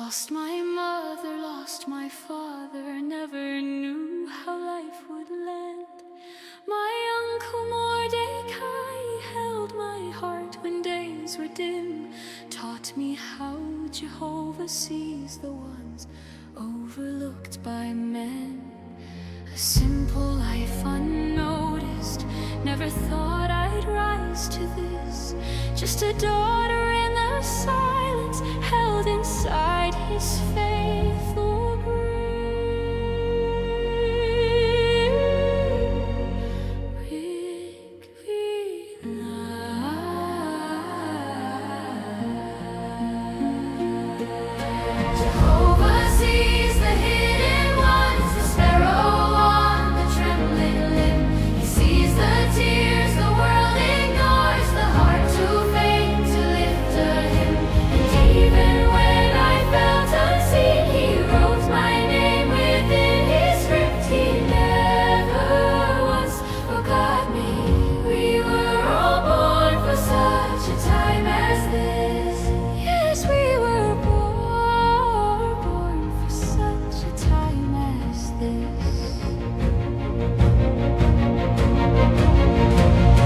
Lost my mother, lost my father, never knew how life would land. My uncle Mordecai held my heart when days were dim, taught me how Jehovah sees the ones overlooked by men. A simple life unnoticed, never thought I'd rise to this. Just a daughter in the silence, held inside his faithful breath. Jehovah sees the hidden ones, the sparrow on the trembling limb. He sees the tears the world ignores, the heart too faint to lift to him. And even when I felt unseen, he wrote my name within his script. He never once forgot me. We were all born for such a time as this. Yes, we were born for such a time as this.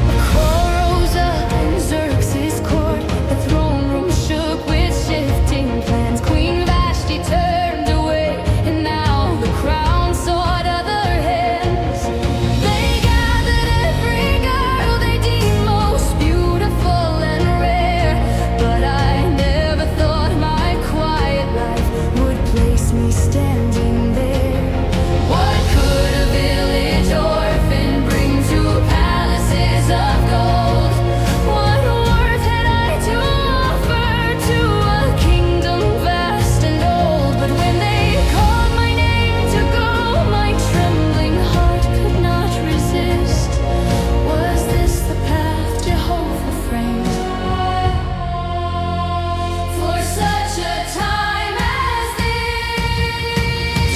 A choir rose up in Xerxes' court. The throne room shook with shifting plans. Queen Vashti turned away, and now the crown sought other hands. They gathered every girl they deemed most beautiful and rare. But I never thought my quiet life would place me standing there. What could a village orphan bring to palaces of gold? What worth had I to offer to a kingdom vast and old? But when they called my name to go, my trembling heart could not resist. Was this the path Jehovah framed for such a time as this?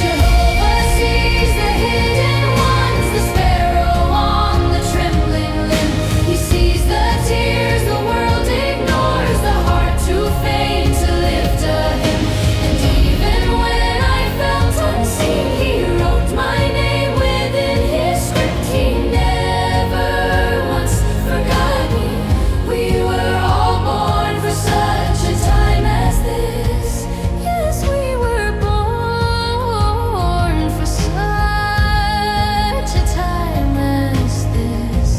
Jehovah sees the hidden ones, the sparrow on the trembling limb. He sees the tears the world ignores, the heart too faint to lift to him. And even when I felt unseen, he wrote my name within his script. He never once forgot me. We were all born for such a time as this. Yes, we were born for such a time as this.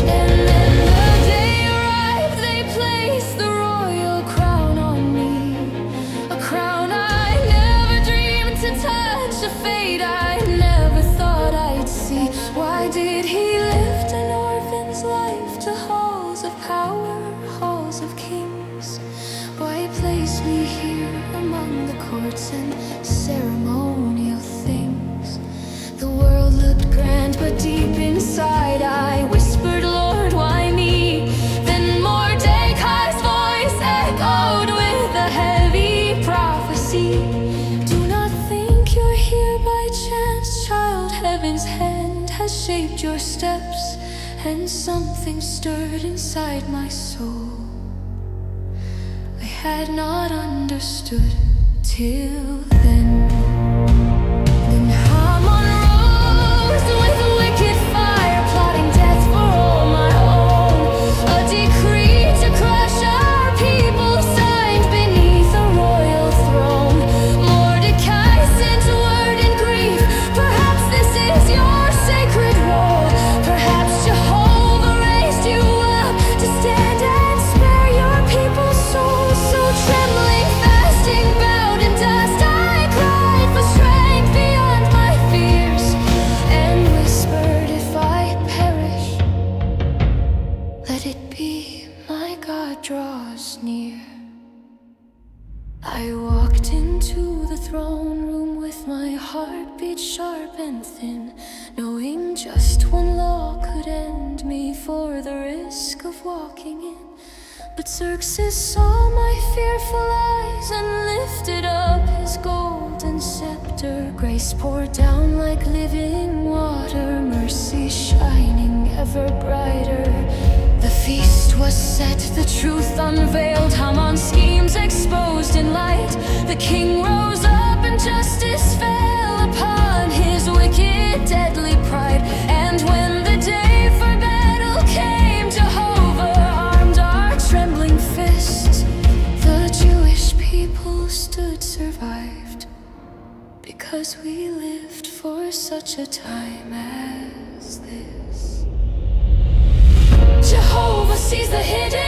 And then the day arrived, they placed the royal crown on me. A crown I never dreamed to touch, a fate I never thought I'd see. Why did he lift an orphan's life to halls of power, halls of kings? Why place me here among the courts and ceremonial things? The world looked grand, but deep inside I whispered, Lord, why me? Then Mordecai's voice echoed with a heavy prophecy. Do not think you're here by chance, child. Heaven's hand has shaped your steps, and something stirred inside my soul I had not understood till then. Then Haman rose with wicked fire, plotting death for all my own. A decree to crush our people, signed beneath a royal throne. Mordecai sent word in grief, perhaps this is your sacred role. Perhaps Jehovah raised you up to stand and spare your people's souls. So trembling, fasting, bowed in dust, I cried for strength beyond my fears, and whispered, if I perish, let it be, my God draws near. I walked into the throne room with my heartbeat sharp and thin, knowing just one law could end me for the risk of walking in. But Xerxes saw my fearful eyes and lifted up his golden scepter. Grace poured down like living water, mercy shining ever brighter. The feast was set, the truth unveiled, Haman's schemes exposed in light. The king rose up and justice fell upon his wicked, deadly pride. And when the day for battle came, Jehovah armed our trembling fists. The Jewish people stood survived, because we lived for such a time as this. Jehovah sees the hidden.